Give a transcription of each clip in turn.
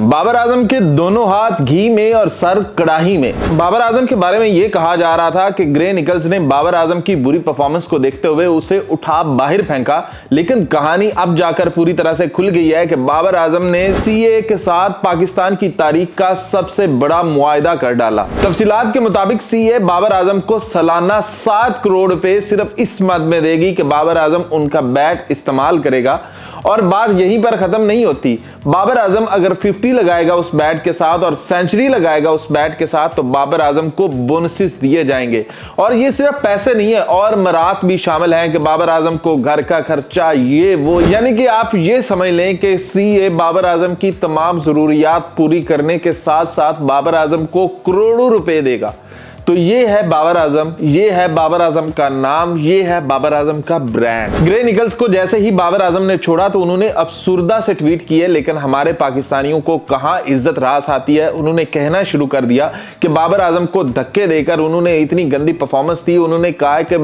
बाबर आजम के दोनों हाथ घी में और सर कड़ाही में। बाबर आजम के बारे में यह कहा जा रहा था कि ग्रे निकल्स ने बाबर आजम की बुरी परफॉर्मेंस को देखते हुए उसे उठा बाहर फेंका, लेकिन कहानी अब जाकर पूरी तरह से खुल गई है कि बाबर आजम ने सीए के साथ पाकिस्तान की तारीख का सबसे बड़ा मुआहदा कर डाला। तफसीलात के मुताबिक सीए बाबर आजम को सालाना 7 करोड़ रुपए सिर्फ इस मद में देगी कि बाबर आजम उनका बैट इस्तेमाल करेगा। और बात यहीं पर खत्म नहीं होती। बाबर आजम अगर 50 लगाएगा उस बैट के साथ और सेंचुरी लगाएगा उस बैट के साथ तो बाबर आजम को बोनसेस दिए जाएंगे। और ये सिर्फ पैसे नहीं है और मरात भी शामिल हैं कि बाबर आजम को घर का खर्चा ये वो, यानी कि आप ये समझ लें कि सीए बाबर आजम की तमाम जरूरियात पूरी करने के साथ साथ बाबर आजम को करोड़ों रुपए देगा। तो ये है बाबर आजम, ये है बाबर आजम का नाम, ये है बाबर आजम का ब्रांड। ग्रे निकल्स को जैसे ही बाबर आजम ने छोड़ा तो उन्होंने अफसुर्दा से ट्वीट किए, लेकिन हमारे पाकिस्तानियों को कहां इज्जत रास आती है। उन्होंने कहना शुरू कर दिया कि बाबर आजम को धक्के देकर उन्होंने इतनी गंदी परफॉर्मेंस दी, उन्होंने कहा कि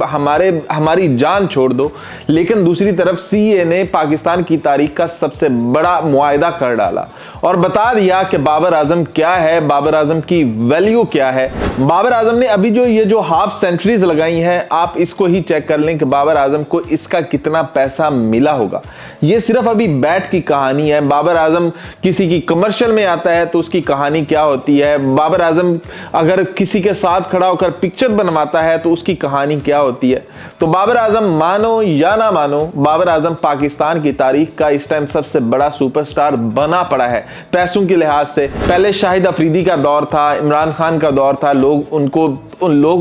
हमारी जान छोड़ दो। लेकिन दूसरी तरफ सीए ने पाकिस्तान की तारीख का सबसे बड़ा मुआहदा कर डाला और बता दिया कि बाबर आजम क्या है, बाबर आजम की वैल्यू क्या है। बाबर आजम ने अभी जो हाफ सेंचुरीज लगाई हैं, आप इसको ही चेक कर लें कि बाबर आजम को इसका कितना पैसा मिला होगा। ये सिर्फ अभी बैट की कहानी है। बाबर आजम किसी की कमर्शियल में आता है तो उसकी कहानी क्या होती है। बाबर आजम अगर किसी के साथ खड़ा होकर पिक्चर बनवाता है तो उसकी कहानी क्या होती है। तो बाबर आजम मानो या ना मानो, बाबर आजम पाकिस्तान की तारीख का इस टाइम सबसे बड़ा सुपरस्टार बना पड़ा है पैसों के लिहाज से। पहले शाहिद अफरीदी का दौर था, इमरान खान का दौर था, लोग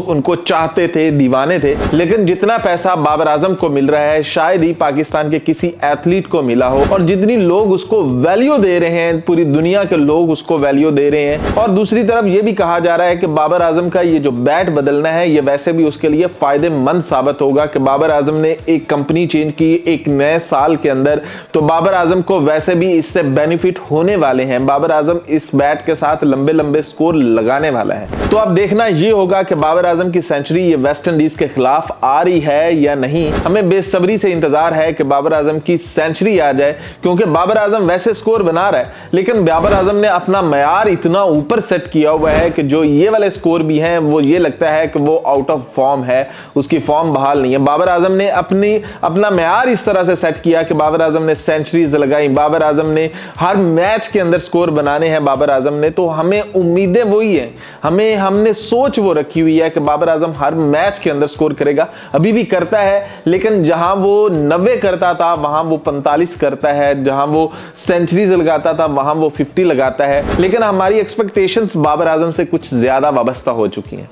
उनको चाहते थे, दीवाने थे। लेकिन जितना पैसा बाबर आजम को मिल रहा है शायद ही पाकिस्तान के किसी एथलीट को मिला हो। और जितनी लोग उसको वैल्यू दे रहे हैं, पूरी दुनिया के लोग उसको वैल्यू दे रहे हैं। और दूसरी तरफ यह भी कहा जा रहा है कि बाबर आजम का ये जो बैट बदलना है ये वैसे भी उसके लिए फायदेमंद साबित होगा कि बाबर आजम ने एक कंपनी चेंज की एक नए साल के अंदर, तो बाबर आजम को वैसे भी इससे बेनिफिट होने वाले हैं। बाबर आजम इस बैट के साथ लंबे लंबे स्कोर लगाने वाला है। तो अब देखना यह होगा कि बाबर आजम की सेंचुरी ये वेस्ट इंडीज के खिलाफ आ रही है या नहीं। हमें बेसब्री से इंतजार है कि बाबर आजम की सेंचुरी आ जाए, क्योंकि बाबर आजम वैसे स्कोर बना रहा है, लेकिन बाबर आजम ने अपना मयार इतना ऊपर सेट किया हुआ है कि जो ये वाले स्कोर भी हैं वो ये लगता है कि वो आउट ऑफ फॉर्म है, उसकी फॉर्म बहाल नहीं है। बाबर आजम ने अपना मयार इस तरह से सेट किया कि बाबर आजम ने सेंचुरीज लगाई, बाबर आजम ने हर मैच के अंदर स्कोर बनाने हैं बाबर आजम ने। तो हमें उम्मीदें वही है, हमने सोच वो रखी हुई है कि बाबर आजम हर मैच के अंदर स्कोर करेगा। अभी भी करता है, लेकिन जहां वो 90 करता था वहां वो 45 करता है, जहां वो सेंचुरीज लगाता था वहां वो 50 लगाता है। लेकिन हमारी एक्सपेक्टेशंस बाबर आजम से कुछ ज्यादा वाबस्ता हो चुकी हैं।